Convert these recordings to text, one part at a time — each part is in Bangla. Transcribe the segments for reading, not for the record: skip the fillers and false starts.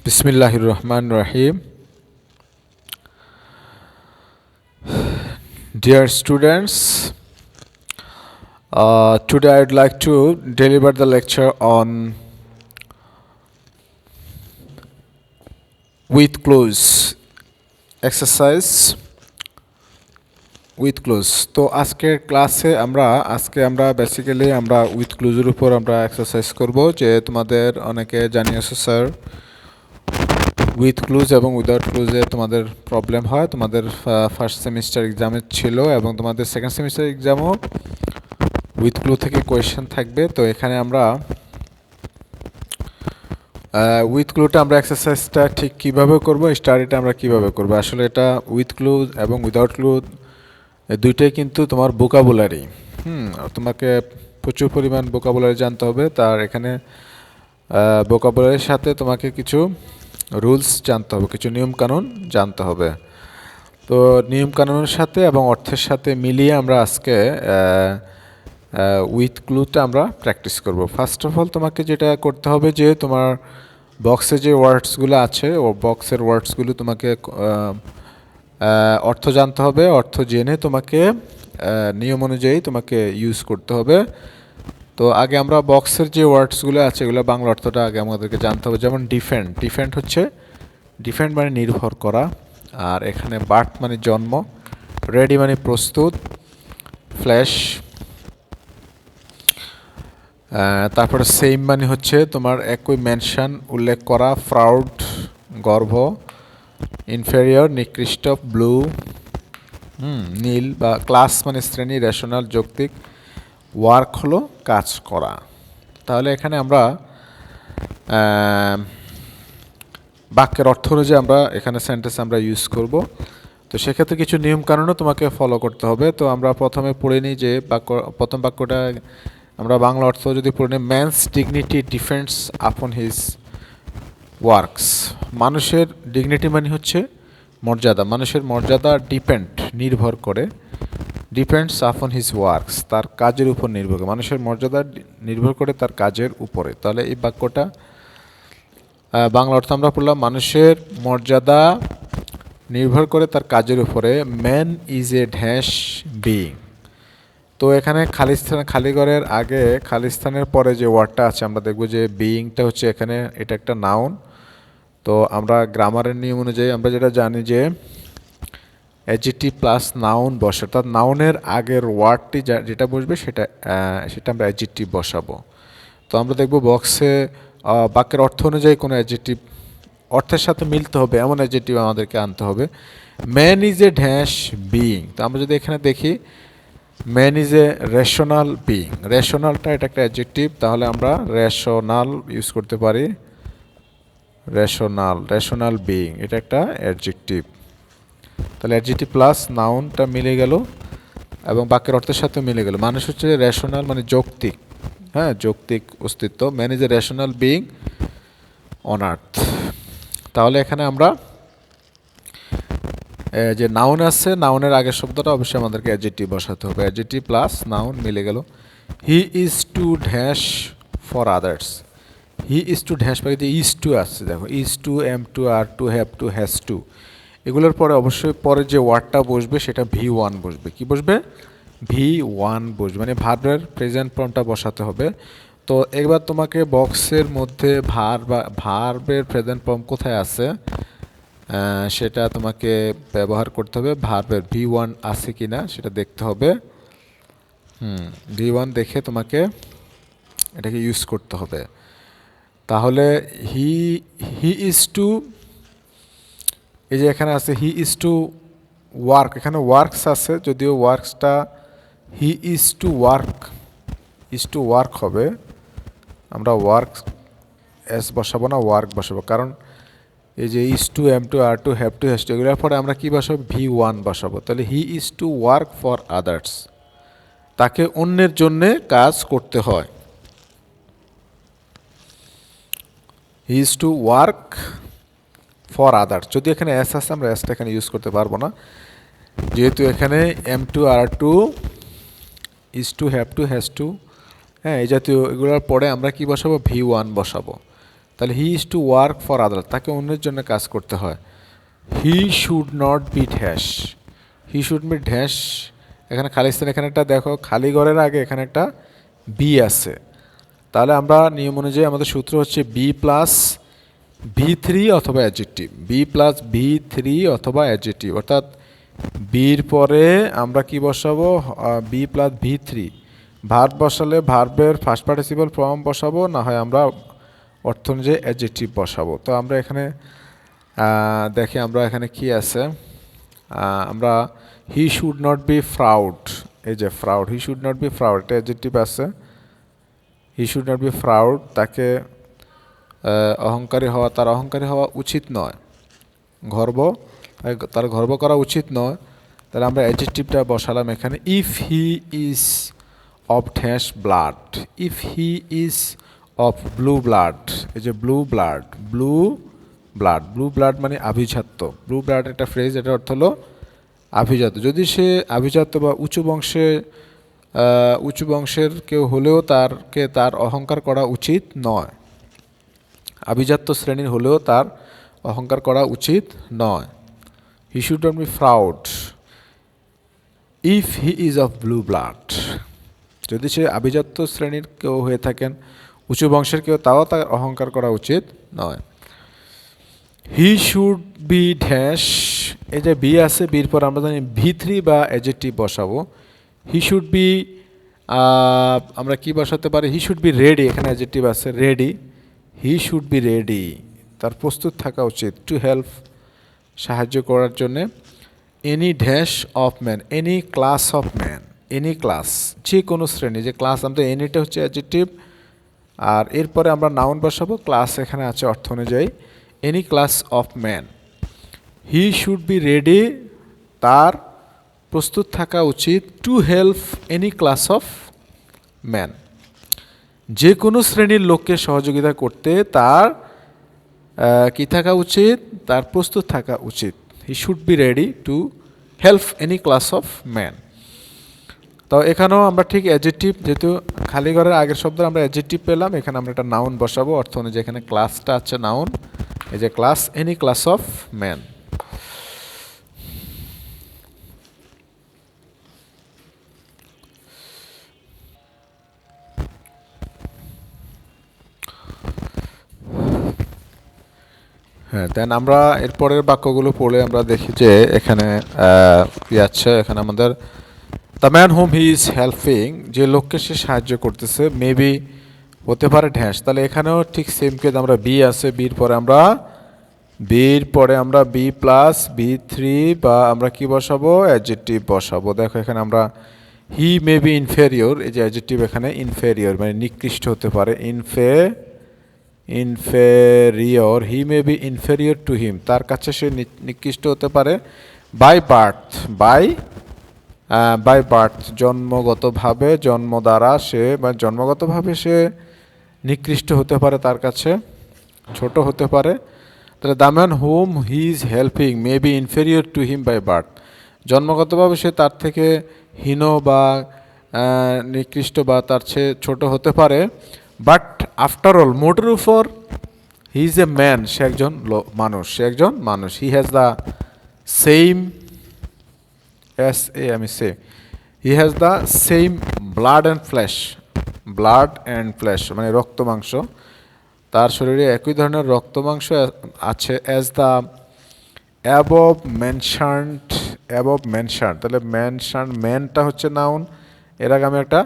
Bismillahir Rahmanir Rahim. Dear students, today I would like to deliver the lecture on with clues exercise with clues. তো আজকের ক্লাসে আমরা বেসিক্যালি উইথ ক্লুজের উপর আমরা এক্সারসাইজ করব যে তোমাদের অনেকে জানিয়েছো স্যার উইথ ক্লুজ এবং উইদাউট ক্লুজে তোমাদের প্রবলেম হয়। তোমাদের ফার্স্ট সেমিস্টার এক্সামে ছিল এবং তোমাদের সেকেন্ড সেমিস্টার এক্সামও উইথ ক্লু থেকে কোয়েশ্চেন থাকবে। তো এখানে আমরা উইথ ক্লুটা আমরা এক্সারসাইজটা ঠিক কীভাবে করব, স্টাডিটা আমরা কীভাবে করব। আসলে এটা উইথ ক্লু এবং উইদাউট ক্লু দুইটাই কিন্তু তোমার ভোকাবুলারি। তোমাকে প্রচুর পরিমাণ ভোকাবুলারি জানতে হবে। তার এখানে ভোকাবুলারির সাথে তোমাকে কিছু রুলস জানতে হবে, কিছু নিয়মকানুন জানতে হবে। তো নিয়মকানুনের সাথে এবং অর্থের সাথে মিলিয়ে আমরা আজকে উইথ ক্লুটা আমরা প্র্যাকটিস করব। ফার্স্ট অফ অল তোমাকে যেটা করতে হবে যে তোমার বক্সে যে ওয়ার্ডসগুলো আছে ও বক্সের ওয়ার্ডসগুলো তোমাকে অর্থ জানতে হবে। অর্থ জেনে তোমাকে নিয়ম অনুযায়ী তোমাকে ইউজ করতে হবে। তো আগে আমরা বক্সের যে ওয়ার্ডসগুলো আছে এগুলো বাংলা অর্থটা আগে আমাদেরকে জানতে হবে। যেমন ডিফেন্ড, ডিফেন্ড হচ্ছে ডিফেন্ড মানে নির্ভর করা, আর এখানে বার্থ মানে জন্ম, রেডি মানে প্রস্তুত, ফ্ল্যাশ, তারপরে সেম মানে হচ্ছে তোমার একই মেনশন উল্লেখ করা, প্রাউড গর্ব, ইনফেরিয়র নিকৃষ্ট, ব্লু নীল, বা ক্লাস মানে শ্রেণী, রেশনাল যৌক্তিক, ওয়ার্ক হলো কাজ করা। তাহলে এখানে আমরা বাক্যের অর্থ অনুযায়ী আমরা এখানে সেন্টেন্স আমরা ইউজ করব। তো সেক্ষেত্রে কিছু নিয়মকানুনও তোমাকে ফলো করতে হবে। তো আমরা প্রথমে পড়ে নিই যে প্রথম বাক্যটা আমরা বাংলা অর্থ যদি পড়ে নিই, man's dignity depends upon his works. মানুষের ডিগনিটি মানে হচ্ছে মর্যাদা, মানুষের মর্যাদা ডিপেন্ড নির্ভর করে, ডিপেন্ডস আপন হিজ ওয়ার্কস তার কাজের উপর নির্ভর করে, মানুষের মর্যাদা নির্ভর করে তার কাজের উপরে। তাহলে এই বাক্যটা বাংলা অর্থ আমরা পড়লাম, মানুষের মর্যাদা নির্ভর করে তার কাজের উপরে, man is a dash being. তো এখানে খালিঘরের আগে খালিস্তানের পরে যে ওয়ার্ডটা আছে আমরা দেখব যে বিইংটা হচ্ছে এখানে এটা একটা নাউন। তো আমরা গ্রামারের নিয়ম অনুযায়ী আমরা যেটা জানি যে অ্যাডজেক্টিভ প্লাস নাউন বসে, অর্থাৎ নাউনের আগের ওয়ার্ডটি যেটা বসবে সেটা আমরা অ্যাডজেক্টিভ বসাবো। তো আমরা দেখব বক্সে বাক্যের অর্থ অনুযায়ী কোনো অ্যাডজেক্টিভ অর্থের সাথে মিলতে হবে এমন অ্যাডজেক্টিভ আমাদেরকে আনতে হবে। Man is a dash being. তো আমরা যদি এখানে দেখি man is a rational being, রেশনালটা এটা একটা অ্যাডজেক্টিভ, তাহলে আমরা রেশনাল ইউজ করতে পারি। রেশনাল বিইং এটা একটা অ্যাডজেক্টিভ। তাহলে অ্যাডজেক্টিভ প্লাস নাউনটা মিলে গেল এবং বাক্যের অর্থের সাথে মিলে গেল। মানুষ হচ্ছে রেশনাল মানে যৌক্তিক, যৌক্তিক অস্তিত্ব। Man is a rational being on earth. তাহলে এখানে আমরা যে নাউন আছে নাউনের আগের শব্দটা অবশ্যই আমাদেরকে অ্যাডজেক্টিভ বসাতে হবে। অ্যাডজেক্টিভ প্লাস নাউন মিলে গেল। He is to dash for others. He is to dash পাখিতে ইজ টু আসছে, দেখো is to, am to, are to, have to, has to, এগুলোর পরে অবশ্যই পরে যে ওয়ার্ডটা বসবে সেটা V1 বসবে। কি বসবে? V1 বসবে, মানে ভার্বের প্রেজেন্ট ফর্মটা বসাতে হবে। তো একবার তোমাকে বক্সের মধ্যে ভার্বের প্রেজেন্ট ফর্ম কোথায় আছে সেটা তোমাকে ব্যবহার করতে হবে। ভার্বের V1 আছে কি না সেটা দেখতে হবে। V1 দেখে তোমাকে এটাকে ইউজ করতে হবে। তাহলে হি ইজ টু, এই যে এখানে আছে হি ইজ টু ওয়ার্ক, এখানে ওয়ার্কস আছে, যদিও ওয়ার্কসটা হি ইজ টু ওয়ার্ক হবে। আমরা ওয়ার্ক এস বসাবো না, ওয়ার্ক বসাবো, কারণ এই যে is to, am to, are to, have to, has to এগুলোর পরে আমরা কী বসাবো? V1 বসাবো। তাহলে he is to work for others, তাকে অন্যের জন্যে কাজ করতে হয়। He is to work for others. যদি এখানে এস আছে আমরা এসটা এখানে ইউজ করতে পারবো না, যেহেতু এখানে am to, are to, is to, have to, has to, এই জাতীয় এগুলোর পরে আমরা কি বসাবো? V1 বসাবো। তাহলে he is to work for other, তাকে অন্যের জন্য কাজ করতে হয়। He should not be dash, he should be dash, এখানে খালি স্থান, এখানে একটা দেখো খালি ঘরের আগে এখানে একটা বি আছে। তাহলে আমরা নিয়ম অনুযায়ী আমাদের সূত্র হচ্ছে বি প্লাস V3 অথবা অ্যাডজেক্টিভ, বি প্লাস V3 অথবা অ্যাডজেক্টিভ, অর্থাৎ বির পরে আমরা কি বসাবো, বি প্লাস V3, ভার্ব বসালে ভার্বের ফার্স্ট পার্টিসিপল ফর্ম বসাবো, না হয় আমরা অর্থ অনুযায়ী অ্যাডজেক্টিভ বসাবো। তো আমরা এখানে দেখি আমরা এখানে কি আছে, আমরা হি শুড নট বি প্রাউড, এই যে proud, he should not be proud, এটা অ্যাডজেক্টিভ আছে। হি শুড নট বি প্রাউড, তাকে অহংকারী হওয়া, তার অহংকারী হওয়া উচিত নয়, তার গর্ব করা উচিত নয়। তাহলে আমরা অ্যাডজেক্টিভটা বসালাম এখানে, if he is of dash blood, if he is of blue blood, এই যে blue blood, blue blood, blue blood মানে আভিজাত্য, ব্লু ব্লাড একটা ফ্রেজ, এটার অর্থ হলো আভিজাত্য। যদি সে আভিজাত্য বা উঁচু বংশের কেউ হলেও তার অহংকার করা উচিত নয়, আভিজাত্য শ্রেণীর হলেও তার অহংকার করা উচিত নয়। হি should not be proud if he is of blue blood, যদি সে আভিজাত্য শ্রেণীর কেউ হয়ে থাকেন, উঁচু বংশের কেউ, তাও তার অহংকার করা উচিত নয়। হি শুড বি ড্যাশ, এই যে বি আছে, বির পর আমরা জানি V3 বা অ্যাডজেক্টিভ বসাবো। হি শুড বি, আমরা কি বসাতে পারি, হি শুড বি রেডি, এখানে অ্যাডজেক্টিভ আছে ready, he should B ready, তার প্রস্তুত থাকা উচিত, টু হেল্প, সাহায্য করার জন্যে। Any dash of man, any class of man, any class, যে কোনো শ্রেণী, যে ক্লাস, আমাদের এনিটা হচ্ছে অ্যাডজেক্টিভ, আর এরপরে আমরা নাউন বসাবো, ক্লাস এখানে আছে অর্থ অনুযায়ী, any class of man. He should B ready, তার প্রস্তুত থাকা উচিত, to help any class of man, যে কোনো শ্রেণীর লোককে সহযোগিতা করতে তার কি থাকা উচিত, তার প্রস্তুত থাকা উচিত। হি should B ready to help any class of man. তো এখানেও আমরা ঠিক অ্যাডজেক্টিভ, যেহেতু খালি ঘরের আগের শব্দ আমরা অ্যাডজেক্টিভ পেলাম, এখানে আমরা একটা নাউন বসাবো অর্থ অনুযায়ী, এখানে ক্লাসটা আছে নাউন, এই যে class, any class of man. হ্যাঁ, দেন আমরা এরপরের বাক্যগুলো পড়ে আমরা দেখি যে এখানে কি আছে, এখানে আমাদের the man whom he is helping, যে লোককে সে সাহায্য করতেছে, মেবি হতে পারে ড্যাশ, তাহলে এখানেও ঠিক সেম কেস, আমরা বি আছে, বির পরে আমরা বি প্লাস V3 বা আমরা কি বসাবো, অ্যাডজেক্টিভ বসাবো। দেখো এখানে আমরা হি মে বি ইনফেরিয়র, এই যে অ্যাডজেক্টিভ এখানে ইনফেরিয়র মানে নিকৃষ্ট হতে পারে, inferior, he May be inferior to হিম, তার কাছে সে নিকৃষ্ট হতে পারে। বাই বার্থ, জন্মগতভাবে, জন্ম দ্বারা সে বা জন্মগতভাবে সে নিকৃষ্ট হতে পারে, তার কাছে ছোট হতে পারে। তাহলে the man whom he is helping may be inferior to him by birth, জন্মগতভাবে সে তার থেকে হীন বা নিকৃষ্ট বা তার চেয়ে ছোট হতে পারে। বাট আফটার অল, মোটের উপর, হি ইজ এ ম্যান, সে একজন মানুষ, he has the same, he has the same blood and flash, মানে রক্ত মাংস, তার শরীরে একই ধরনের রক্ত মাংস আছে, অ্যাজ দ্য অ্যাবভ মেনশনড, তাহলে ম্যানটা হচ্ছে নাউন, এর আগে আমি একটা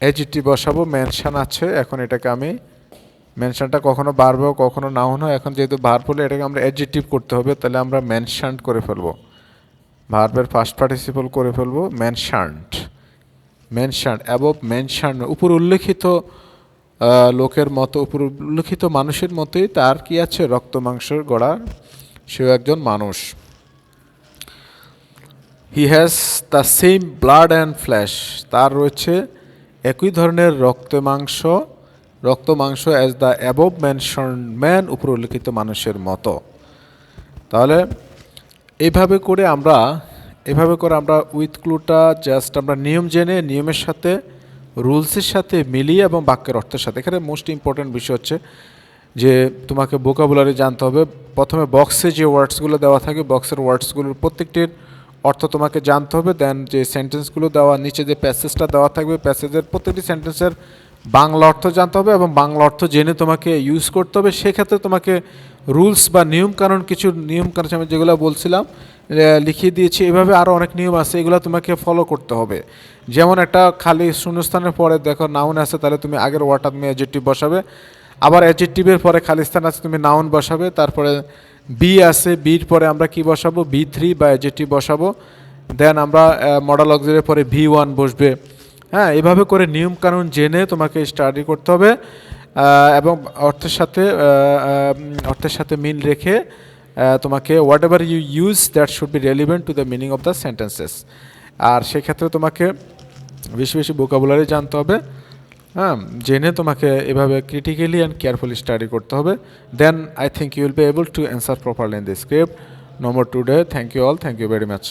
অ্যাডজেক্টিভ বসাবো, মেনশন আছে, এখন এটাকে আমি, মেনশনটা কখনো ভার্ব হয় কখনো নাউন হয়, এখন যেহেতু ভার্ব হলে এটাকে আমরা অ্যাডজেক্টিভ করতে হবে, তাহলে আমরা মেনশনড করে ফেলবো, ভার্বের ফার্স্ট পার্টিসিপল করে ফেলবো, মেনশনড, অ্যাবভ মেনশনড, উপর উল্লেখিত লোকের মতো, উপর উল্লেখিত মানুষের মতোই তার কি আছে, রক্ত মাংসের গড়া, সেও একজন মানুষ। He has the same blood and flash, তার রয়েছে একই ধরনের রক্ত মাংস as the above mentioned man, উপর উল্লেখিত মানুষের মতো। তাহলে এইভাবে করে আমরা উইথ ক্লুটা জাস্ট আমরা নিয়ম জেনে, নিয়মের সাথে রুলসের সাথে মিলিয়ে এবং বাক্যের অর্থের সাথে, এখানে মোস্ট ইম্পর্ট্যান্ট বিষয় হচ্ছে যে তোমাকে ভোকাবুলারি জানতে হবে। প্রথমে বক্সে যে ওয়ার্ডসগুলো দেওয়া থাকে বক্সের ওয়ার্ডসগুলোর প্রত্যেকটির অর্থ তোমাকে জানতে হবে। দেন যে সেন্টেন্সগুলো দেওয়া নিচে যে প্যাসেজটা দেওয়া থাকবে প্যাসেজের প্রত্যেকটি সেন্টেন্সের বাংলা অর্থ জানতে হবে এবং বাংলা অর্থ জেনে তোমাকে ইউজ করতে হবে। সেক্ষেত্রে তোমাকে রুলস বা নিয়মকানুন কিছু নিয়মকানুন আমি যেগুলো বলছিলাম লিখিয়ে দিয়েছি। এভাবে আরও অনেক নিয়ম আছে, এগুলো তোমাকে ফলো করতে হবে। যেমন একটা খালি শূন্যস্থানের পরে দেখো নাউন আছে, তাহলে তুমি আগের ওয়ার্ডটা তুমি অ্যাডজেক্টিভ বসাবে। আবার অ্যাডজেক্টিভের পরে খালি স্থান আছে, তুমি নাউন বসাবে। তারপরে বি আছে, বির পরে আমরা কি বসাবো, V3 বা অ্যাডজেক্টিভ বসাবো। দেন আমরা মডেল অক্সিলারির পরে V1 বসবে। হ্যাঁ, এভাবে করে নিয়মকানুন জেনে তোমাকে স্টাডি করতে হবে এবং অর্থের সাথে মিল রেখে তোমাকে whatever you use that should be relevant to the meaning of the sentences. আর সেক্ষেত্রে তোমাকে বেশি বেশি ভোকাবুলারি জানতে হবে। হ্যাঁ, জেনে তোমাকে এভাবে ক্রিটিক্যালি অ্যান্ড কেয়ারফুলি স্টাডি করতে হবে। Then I think you will be able to answer properly in this script. No more today. Thank you all, thank you very much.